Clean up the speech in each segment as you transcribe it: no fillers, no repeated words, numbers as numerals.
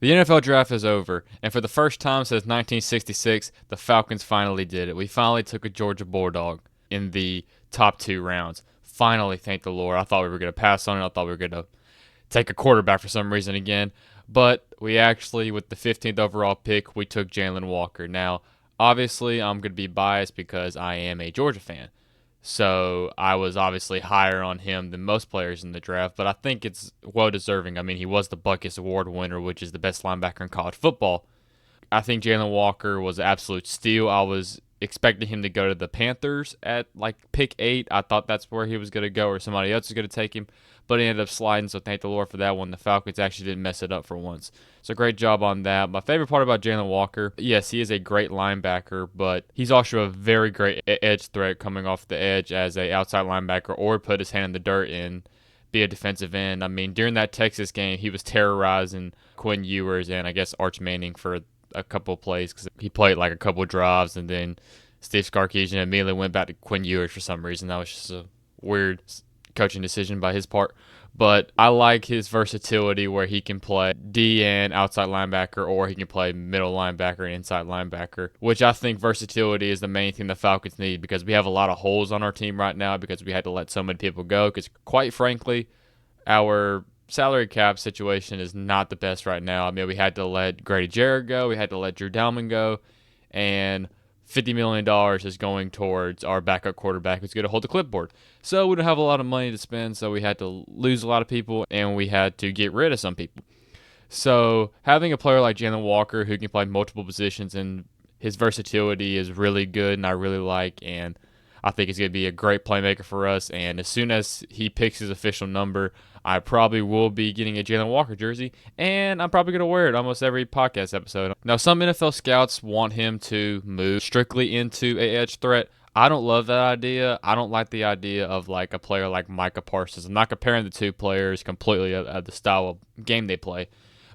The NFL draft is over, and for the first time since 1966, the Falcons finally did it. We finally took a Georgia Bulldog in the top 2 rounds. Finally, thank the Lord. I thought we were going to pass on it. I thought we were going to take a quarterback for some reason again. But we actually, with the 15th overall pick, we took Jalen Walker. Now, obviously, I'm going to be biased because I am a Georgia fan. So I was obviously higher on him than most players in the draft, but I think it's well deserving. I mean, he was the Buckus Award winner, which is the best linebacker in college football. I think Jalen Walker was an absolute steal. I was expecting him to go to the Panthers at like pick 8. I thought that's where he was going to go, or somebody else was going to take him, but he ended up sliding. So thank the Lord for that one. The Falcons actually didn't mess it up for once. So great job on that. My favorite part about Jalen Walker, yes, he is a great linebacker, but he's also a very great edge threat coming off the edge as a outside linebacker, or put his hand in the dirt and be a defensive end. I mean, during that Texas game, he was terrorizing Quinn Ewers and I guess Arch Manning for a couple of plays because he played like a couple of drives, and then Steve Sarkisian immediately went back to Quinn Ewers for some reason. That was just a weird coaching decision by his part. But I like his versatility where he can play D and outside linebacker, or he can play middle linebacker and inside linebacker, which I think versatility is the main thing the Falcons need, because we have a lot of holes on our team right now because we had to let so many people go, because quite frankly, our salary cap situation is not the best right now. I mean, we had to let Grady Jarrett go. We had to let Drew Dalman go. And $50 million is going towards our backup quarterback who's going to hold the clipboard. So we don't have a lot of money to spend, so we had to lose a lot of people, and we had to get rid of some people. So having a player like Jalen Walker who can play multiple positions, and his versatility is really good, and I really like, and I think he's going to be a great playmaker for us. And as soon as he picks his official number, I probably will be getting a Jalen Walker jersey, and I'm probably going to wear it almost every podcast episode. Now, some NFL scouts want him to move strictly into a edge threat. I don't love that idea. I don't like the idea of like a player like Micah Parsons. I'm not comparing the two players completely of the style of game they play,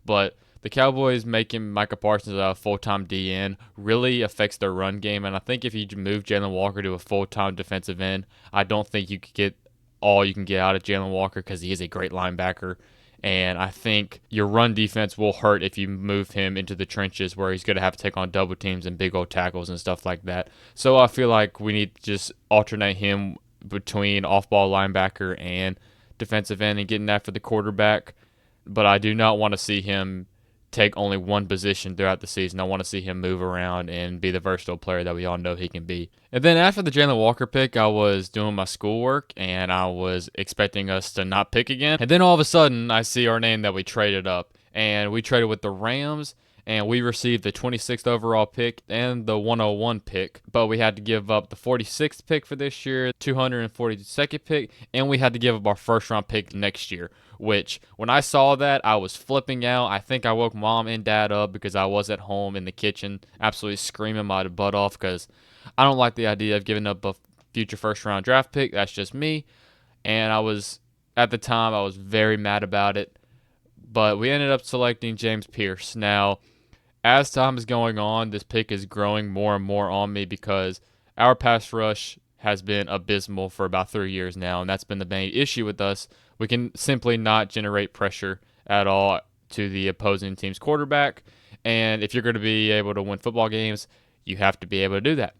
but the Cowboys making Micah Parsons a full-time DN really affects their run game, and I think if you move Jalen Walker to a full-time defensive end, I don't think you could get all you can get out of Jalen Walker because he is a great linebacker, and I think your run defense will hurt if you move him into the trenches where he's going to have to take on double teams and big old tackles and stuff like that. So I feel like we need to just alternate him between off-ball linebacker and defensive end and getting after the quarterback, but I do not want to see him take only one position throughout the season. I want to see him move around and be the versatile player that we all know he can be. And then after the Jalen Walker pick, I was doing my schoolwork and I was expecting us to not pick again. And then all of a sudden, I see our name that we traded up. And we traded with the Rams, and we received the 26th overall pick and the 101 pick, but we had to give up the 46th pick for this year, 242nd pick, and we had to give up our first round pick next year, which when I saw that, I was flipping out. I think I woke mom and dad up because I was at home in the kitchen absolutely screaming my butt off because I don't like the idea of giving up a future first round draft pick. That's just me. And at the time, I was very mad about it. But we ended up selecting James Pierce. Now, as time is going on, this pick is growing more and more on me because our pass rush has been abysmal for about 3 years now, and that's been the main issue with us. We can simply not generate pressure at all to the opposing team's quarterback, and if you're going to be able to win football games, you have to be able to do that.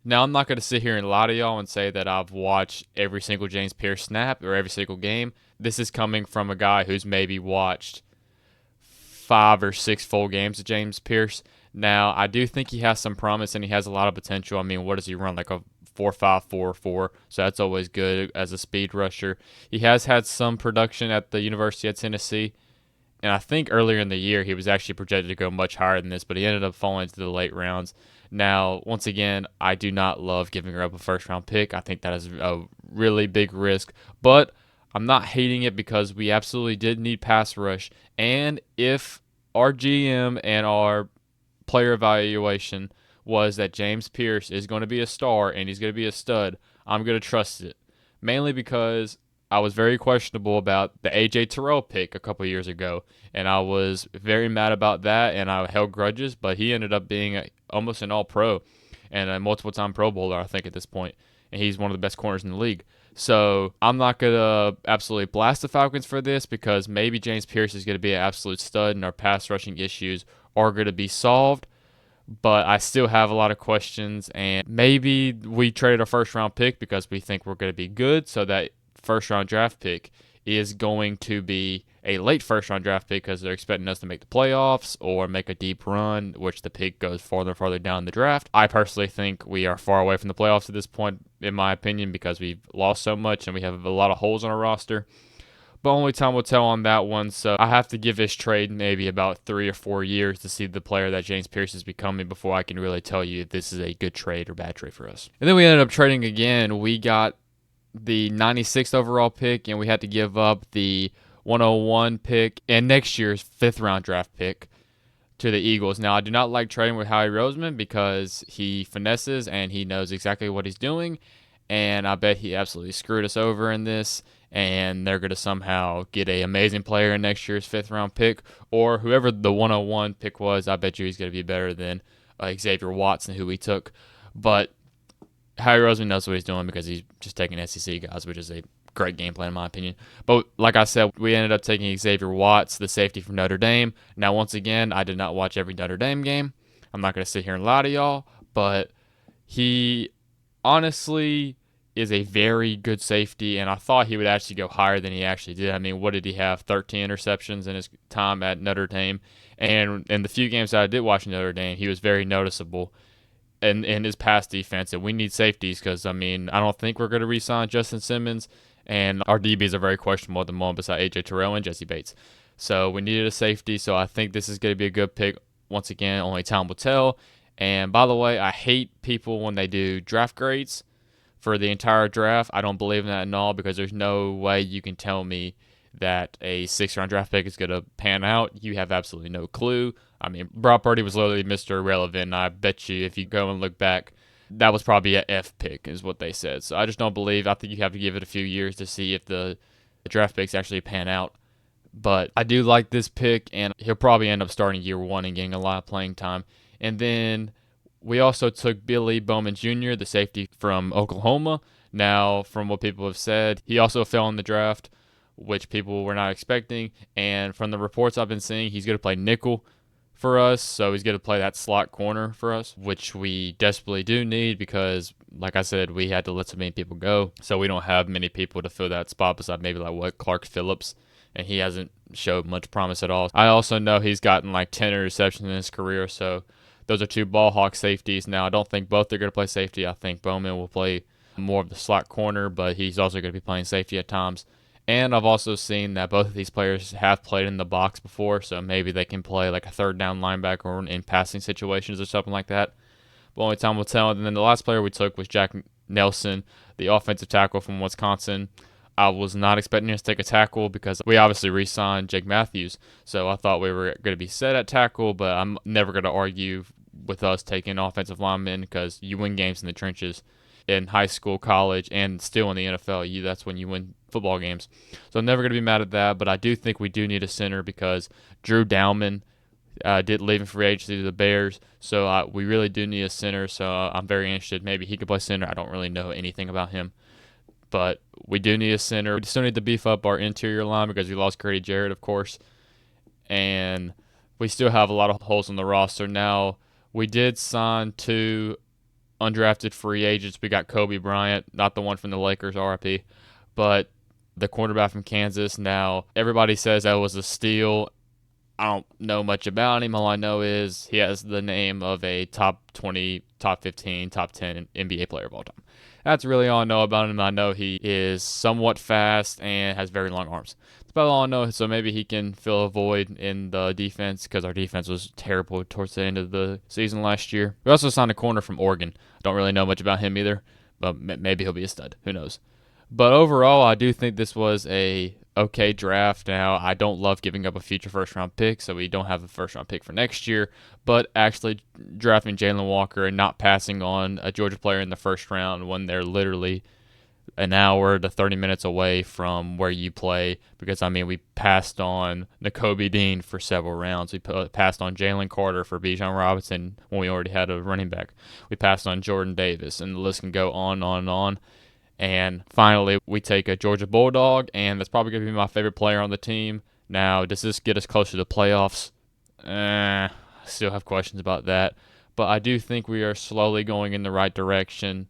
Now, I'm not going to sit here and lie to y'all and say that I've watched every single James Pierce snap or every single game. This is coming from a guy who's maybe watched 5 or 6 full games of James Pierce. Now, I do think he has some promise and he has a lot of potential. I mean, what does he run? Like a 4.5, 4.4. So that's always good as a speed rusher. He has had some production at the University of Tennessee. And I think earlier in the year he was actually projected to go much higher than this, but he ended up falling into the late rounds. Now, once again, I do not love giving up a first-round pick. I think that is a really big risk, but I'm not hating it because we absolutely did need pass rush. And if our GM and our player evaluation was that James Pierce is going to be a star and he's going to be a stud, I'm going to trust it. Mainly because I was very questionable about the A.J. Terrell pick a couple years ago, and I was very mad about that, and I held grudges, but he ended up being almost an all-pro and a multiple-time Pro Bowler, I think, at this point, and he's one of the best corners in the league. So I'm not going to absolutely blast the Falcons for this because maybe James Pierce is going to be an absolute stud and our pass rushing issues are going to be solved. But I still have a lot of questions, and maybe we traded a first round pick because we think we're going to be good. So that first round draft pick is going to be a late first round draft pick because they're expecting us to make the playoffs or make a deep run, which the pick goes farther and farther down the draft. I personally think we are far away from the playoffs at this point, in my opinion, because we've lost so much and we have a lot of holes on our roster. But only time will tell on that one. So I have to give this trade maybe about 3 or 4 years to see the player that James Pierce is becoming before I can really tell you if this is a good trade or bad trade for us. And then we ended up trading again. We got the 96th overall pick, and we had to give up the 101 pick and next year's 5th round draft pick to the Eagles. Now, I do not like trading with Howie Roseman because he finesses and he knows exactly what he's doing. And I bet he absolutely screwed us over in this. And they're going to somehow get an amazing player in next year's 5th round pick. Or whoever the 101 pick was, I bet you he's going to be better than Xavier Watson, who we took. But Howie Roseman knows what he's doing because he's just taking SEC guys, which is a great game plan in my opinion. But like I said, we ended up taking Xavier Watts, the safety from Notre Dame. Now, once again, I did not watch every Notre Dame game. I'm not going to sit here and lie to y'all, but he honestly is a very good safety, and I thought he would actually go higher than he actually did. I mean, what did he have? 13 interceptions in his time at Notre Dame. And in the few games that I did watch Notre Dame, he was very noticeable in his pass defense, and we need safeties because, I mean, I don't think we're going to re-sign Justin Simmons, and our DBs are very questionable at the moment beside A.J. Terrell and Jesse Bates. So we needed a safety, so I think this is going to be a good pick. Once again, only time will tell. And by the way, I hate people when they do draft grades for the entire draft. I don't believe in that at all because there's no way you can tell me that a 6th round draft pick is going to pan out. You have absolutely no clue. I mean, Brock Purdy was literally Mr. Irrelevant, and I bet you if you go and look back, that was probably an F pick is what they said. So I just don't believe. I think you have to give it a few years to see if the draft picks actually pan out. But I do like this pick, and he'll probably end up starting year 1 and getting a lot of playing time. And then we also took Billy Bowman Jr., the safety from Oklahoma. Now, from what people have said, he also fell in the draft, which people were not expecting. And from the reports I've been seeing, he's going to play nickel for us. So he's going to play that slot corner for us, which we desperately do need because, like I said, we had to let so many people go. So we don't have many people to fill that spot beside maybe like Clark Phillips. And he hasn't showed much promise at all. I also know he's gotten like 10 interceptions in his career, so those are 2 ball hawk safeties. Now, I don't think both are going to play safety. I think Bowman will play more of the slot corner, but he's also going to be playing safety at times. And I've also seen that both of these players have played in the box before, so maybe they can play like a 3rd down linebacker or in passing situations or something like that. But only time will tell. And then the last player we took was Jack Nelson, the offensive tackle from Wisconsin. I was not expecting us to take a tackle because we obviously re-signed Jake Matthews. So I thought we were going to be set at tackle, but I'm never going to argue with us taking offensive linemen because you win games in the trenches in high school, college, and still in the NFL. That's when you win football games. So I'm never going to be mad at that, but I do think we do need a center because Drew Dowman did leave in free agency to the Bears. So we really do need a center, so I'm very interested. Maybe he could play center. I don't really know anything about him. But we do need a center. We still need to beef up our interior line because we lost Grady Jarrett, of course. And we still have a lot of holes in the roster. Now, we did sign 2 undrafted free agents. We got Kobe Bryant, not the one from the Lakers, RIP, but the quarterback from Kansas. Now, everybody says that was a steal. I don't know much about him. All I know is he has the name of a top 20, top 15, top 10 NBA player of all time. That's really all I know about him. I know he is somewhat fast and has very long arms. That's about all I know. So maybe he can fill a void in the defense because our defense was terrible towards the end of the season last year. We also signed a corner from Oregon. Don't really know much about him either, but maybe he'll be a stud. Who knows? But overall, I do think this was a okay draft. Now, I don't love giving up a future first-round pick, so we don't have a first-round pick for next year, but actually drafting Jalen Walker and not passing on a Georgia player in the first round when they're literally an hour to 30 minutes away from where you play because, I mean, we passed on Nakobe Dean for several rounds. We passed on Jalen Carter for Bijan Robinson when we already had a running back. We passed on Jordan Davis, and the list can go on and on and on. And finally, we take a Georgia Bulldog, and that's probably going to be my favorite player on the team. Now, does this get us closer to the playoffs? I still have questions about that. But I do think we are slowly going in the right direction.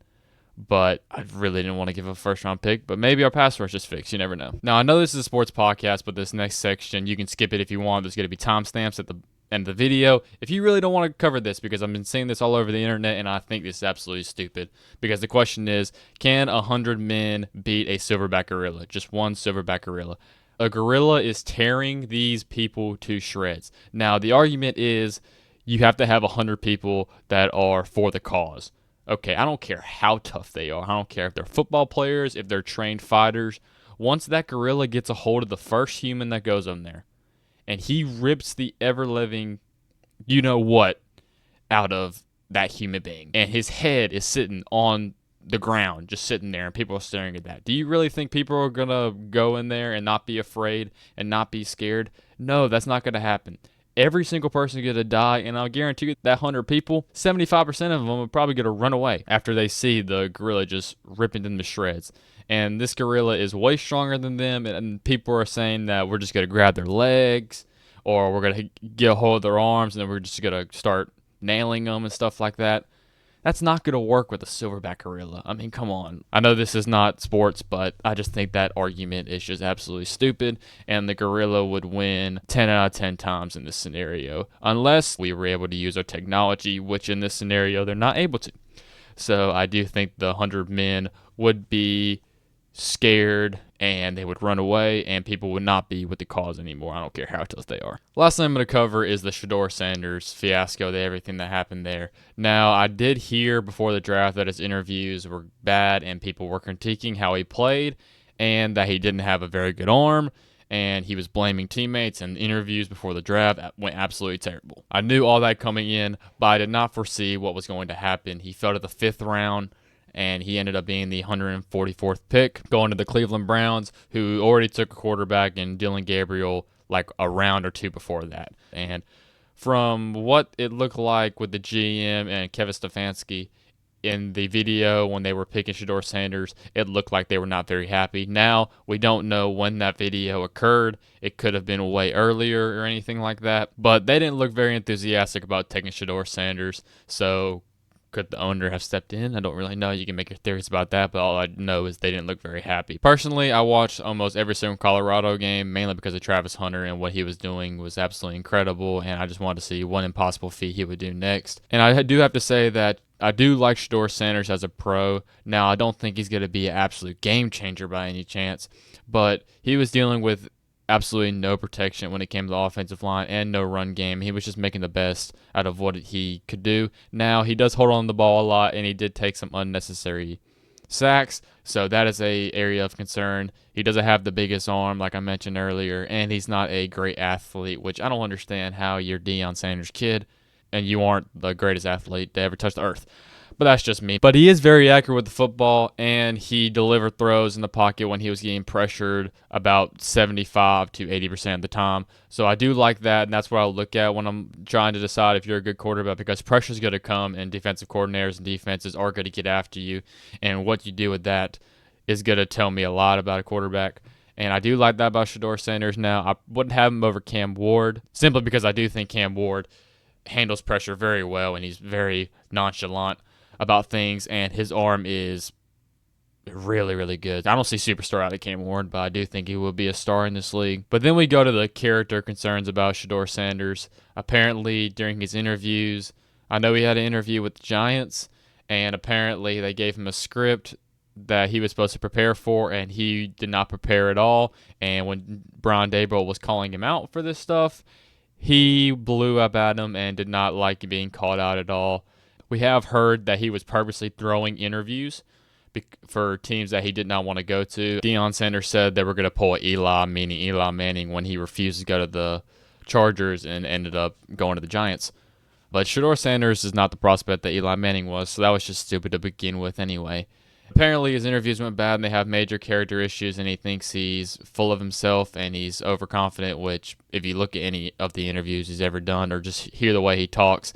But I really didn't want to give a first-round pick. But maybe our pass rush is fixed. You never know. Now, I know this is a sports podcast, but this next section, you can skip it if you want. There's going to be timestamps at the end of the video. If you really don't want to cover this, because I've been seeing this all over the internet, and I think this is absolutely stupid. Because the question is, can 100 men beat a silverback gorilla? Just one silverback gorilla. A gorilla is tearing these people to shreds. Now, the argument is you have to have 100 people that are for the cause. Okay, I don't care how tough they are. I don't care if they're football players, if they're trained fighters. Once that gorilla gets a hold of the first human that goes on there, and he rips the ever-living you-know-what out of that human being, and his head is sitting on the ground, just sitting there, and people are staring at that. Do you really think people are going to go in there and not be afraid and not be scared? No, that's not going to happen. Every single person is going to die, and I'll guarantee you that 100 people, 75% of them are probably going to run away after they see the gorilla just ripping them to shreds. And this gorilla is way stronger than them, and people are saying that we're just going to grab their legs, or we're going to get a hold of their arms, and then we're just going to start nailing them and stuff like that. That's not going to work with a silverback gorilla. I mean, come on. I know this is not sports, but I just think that argument is just absolutely stupid, and the gorilla would win 10 out of 10 times in this scenario, unless we were able to use our technology, which in this scenario, they're not able to. So I do think the 100 men would be scared, and they would run away, and people would not be with the cause anymore. I don't care how tough they are. Last thing I'm going to cover is the Shedeur Sanders fiasco, everything that happened there. Now, I did hear before the draft that his interviews were bad, and people were critiquing how he played, and that he didn't have a very good arm, and he was blaming teammates, and interviews before the draft went absolutely terrible. I knew all that coming in, but I did not foresee what was going to happen. He fell to the 5th round, and he ended up being the 144th pick, going to the Cleveland Browns, who already took a quarterback in Dylan Gabriel like a round or two before that. And from what it looked like with the GM and Kevin Stefanski in the video when they were picking Shedeur Sanders, it looked like they were not very happy. Now, we don't know when that video occurred. It could have been way earlier or anything like that, but they didn't look very enthusiastic about taking Shedeur Sanders, so could the owner have stepped in? I don't really know. You can make your theories about that, but all I know is they didn't look very happy. Personally, I watched almost every single Colorado game, mainly because of Travis Hunter, and what he was doing was absolutely incredible, and I just wanted to see what impossible feat he would do next. And I do have to say that I do like Shedeur Sanders as a pro. Now, I don't think he's going to be an absolute game changer by any chance, but he was dealing with absolutely no protection when it came to the offensive line and no run game. He was just making the best out of what he could do. Now, he does hold on to the ball a lot, and he did take some unnecessary sacks, so that is a area of concern. He doesn't have the biggest arm, like I mentioned earlier, and he's not a great athlete, which I don't understand how you're Deion Sanders' kid, and you aren't the greatest athlete to ever touch the earth. But that's just me. But he is very accurate with the football, and he delivered throws in the pocket when he was getting pressured about 75 to 80% of the time. So I do like that, and that's what I'll look at when I'm trying to decide if you're a good quarterback, because pressure is going to come, and defensive coordinators and defenses are going to get after you, and what you do with that is going to tell me a lot about a quarterback. And I do like that about Shedeur Sanders. Now, I wouldn't have him over Cam Ward, simply because I do think Cam Ward handles pressure very well, and he's very nonchalant about things, and his arm is really, really good. I don't see superstar out of Cam Ward, but I do think he will be a star in this league. But then we go to the character concerns about Shedeur Sanders. Apparently, during his interviews, I know he had an interview with the Giants, and apparently they gave him a script that he was supposed to prepare for, and he did not prepare at all. And when Brian Daboll was calling him out for this stuff, he blew up at him and did not like being called out at all. We have heard that he was purposely throwing interviews for teams that he did not want to go to. Deion Sanders said they were going to pull Eli Manning when he refused to go to the Chargers and ended up going to the Giants. But Shedeur Sanders is not the prospect that Eli Manning was, so that was just stupid to begin with anyway. Apparently his interviews went bad and they have major character issues, and he thinks he's full of himself and he's overconfident, which if you look at any of the interviews he's ever done or just hear the way he talks,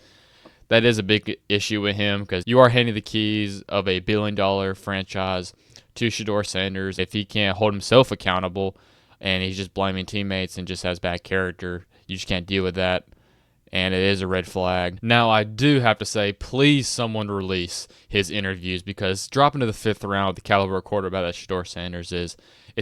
that is a big issue with him, because you are handing the keys of a $1 billion franchise to Shedeur Sanders if he can't hold himself accountable and he's just blaming teammates and just has bad character. You just can't deal with that, and it is a red flag. Now, I do have to say, please someone release his interviews, because dropping to the 5th round with the caliber of quarterback that Shedeur Sanders is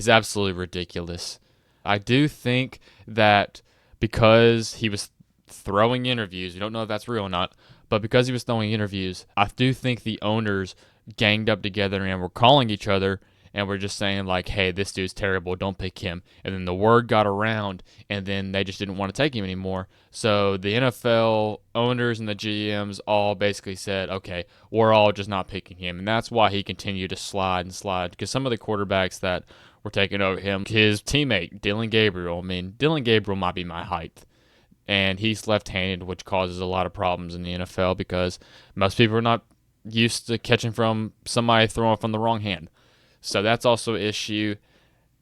absolutely ridiculous. I do think that because he was throwing interviews, we don't know if that's real or not, but because he was throwing interviews, I do think the owners ganged up together and were calling each other and were just saying like, hey, this dude's terrible, don't pick him. And then the word got around, and then they just didn't want to take him anymore. So the NFL owners and the GMs all basically said, okay, we're all just not picking him. And that's why he continued to slide and slide, because some of the quarterbacks that were taking over him, his teammate, Dylan Gabriel, Dylan Gabriel might be my height. And he's left-handed, which causes a lot of problems in the NFL because most people are not used to catching from somebody throwing from the wrong hand. So that's also an issue.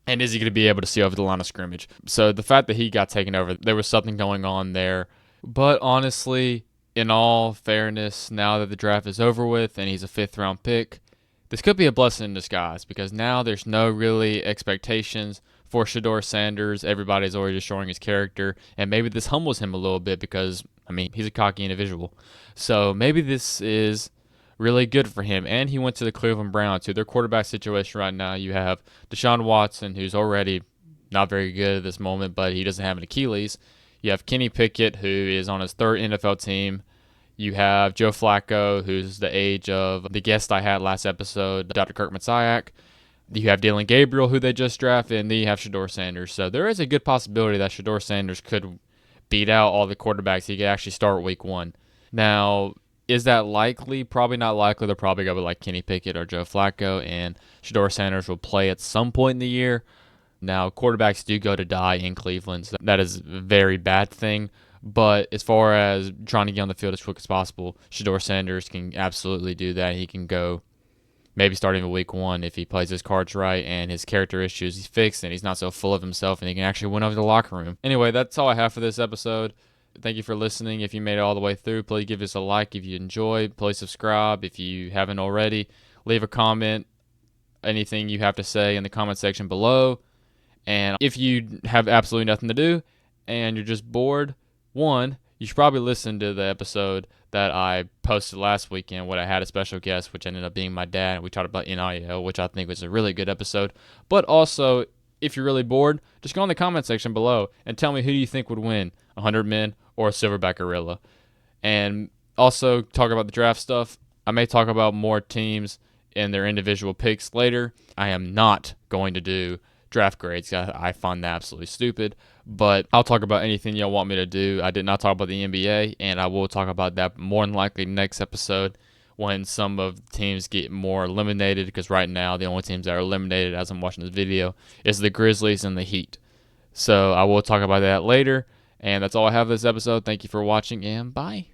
And is he going to be able to see over the line of scrimmage? So the fact that he got taken over, there was something going on there. But honestly, in all fairness, now that the draft is over with and he's a 5th-round pick, this could be a blessing in disguise, because now there's no really expectations for Shedeur Sanders. Everybody's already just showing his character, and maybe this humbles him a little bit because, he's a cocky individual. So maybe this is really good for him. And he went to the Cleveland Browns, to their quarterback situation right now. You have Deshaun Watson, who's already not very good at this moment, but he doesn't have an Achilles. You have Kenny Pickett, who is on his 3rd NFL team. You have Joe Flacco, who's the age of the guest I had last episode, Dr. Kirk Matziak. You have Dylan Gabriel, who they just drafted, and then you have Shedeur Sanders. So there is a good possibility that Shedeur Sanders could beat out all the quarterbacks. He could actually start week 1. Now, is that likely? Probably not likely. They'll probably go with like Kenny Pickett or Joe Flacco, and Shedeur Sanders will play at some point in the year. Now, quarterbacks do go to die in Cleveland, so that is a very bad thing. But as far as trying to get on the field as quick as possible, Shedeur Sanders can absolutely do that. He can go maybe starting in week 1 if he plays his cards right and his character issues he's fixed and he's not so full of himself, and he can actually win over the locker room. Anyway, that's all I have for this episode. Thank you for listening. If you made it all the way through, please give us a like if you enjoyed. Please subscribe if you haven't already. Leave a comment, anything you have to say in the comment section below. And if you have absolutely nothing to do and you're just bored, you should probably listen to the episode that I posted last weekend when I had a special guest, which ended up being my dad, and we talked about NIL, which I think was a really good episode. But also, if you're really bored, just go in the comment section below and tell me who you think would win, 100 men or a silverback gorilla. And also talk about the draft stuff. I may talk about more teams and their individual picks later. I am not going to do draft grades. I find that absolutely stupid. But I'll talk about anything y'all want me to do. I did not talk about the NBA, and I will talk about that more than likely next episode when some of the teams get more eliminated, because right now the only teams that are eliminated as I'm watching this video is the Grizzlies and the Heat. So I will talk about that later. And that's all I have for this episode. Thank you for watching, and bye.